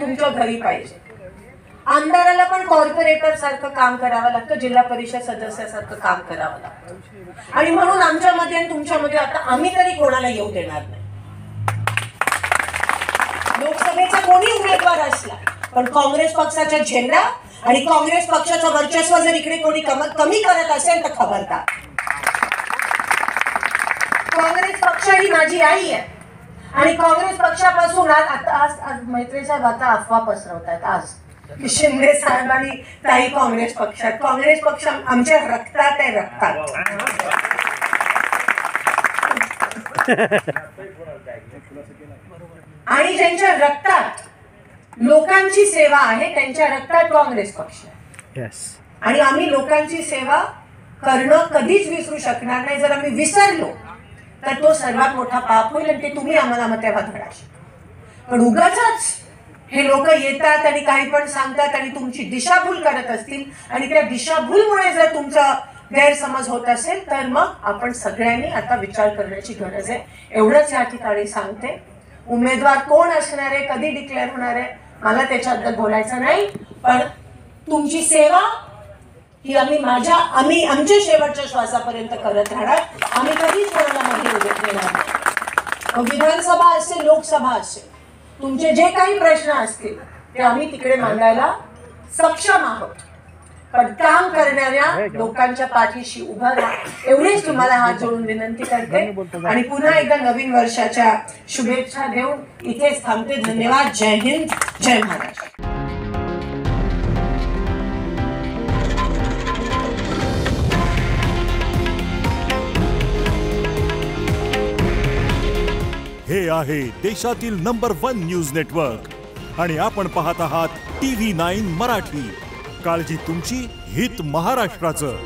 तुमच्या घरी पाहिजे. आमदाराला पण कॉर्पोरेटर सारखं काम करावं लागतं, जिल्हा परिषद सदस्यासारखं काम करावं लागतं. आणि म्हणून आमच्यामध्ये आणि तुमच्यामध्ये आता आम्ही तरी कोणाला येऊ देणार नाही. लोकसभेचा कोणी उमेदवार असला पण काँग्रेस पक्षाचा झेंडा आणि काँग्रेस पक्षाचं वर्चस्व जर इकडे कोणी कमी करत असेल तर खबरदार. काँग्रेस पक्ष ही माझी आई आहे आणि काँग्रेस पक्षापासून आज मैत्री साहेब आता अफवा पसरवतात आज की शिंदे साहेब आणि ताई काँग्रेस पक्षात. काँग्रेस पक्ष आमच्या रक्तात आहे, रक्तात. आणि ज्यांच्या रक्तात लोकांची सेवा आहे त्यांच्या रक्तात काँग्रेस पक्ष आहे. आणि आम्ही लोकांची सेवा करणं कधीच विसरू शकणार नाही. जर आम्ही विसरलो तर तो सर्वात मोठा पाप होईल आणि ते तुम्ही आम्हाला मग तेव्हा धडा शिकवा. पण उगाचच हे लोक येतात आणि काही पण सांगतात आणि तुमची दिशाभूल करत असतील आणि त्या दिशाभूलमुळे जर तुमचा गैरसमज होत असेल तर मग आपण सगळ्यांनी आता विचार करण्याची गरज आहे. एवढंच या ठिकाणी सांगते. उमेदवार कोण असणार आहे, कधी डिक्लेअर होणार आहे, मला त्याच्याबद्दल बोलायचं नाही. पण तुमची सेवा ही आम्ही आमच्या शेवटच्या श्वासापर्यंत करत राहणार. आम्ही कधीच कोणाला मध्ये उभे देणार नाही. विधानसभा असेल, लोकसभा असेल, तुमचे जे काही प्रश्न असतील ते आम्ही तिकडे मांडायला सक्षम आहोत. पण काम करणाऱ्या लोकांच्या पाठीशी उभं राहा एवढीच तुम्हाला हात जोडून विनंती करते. आणि पुन्हा एकदा नवीन वर्षाच्या शुभेच्छा देऊन इथेच थांबते. धन्यवाद. जय हिंद, जय महाराष्ट्र. हे आहे देशातील नंबर 1 न्यूज नेटवर्क आणि आपण पाहत आहात TV9 मराठी. काळजी तुमची, हित महाराष्ट्राचं.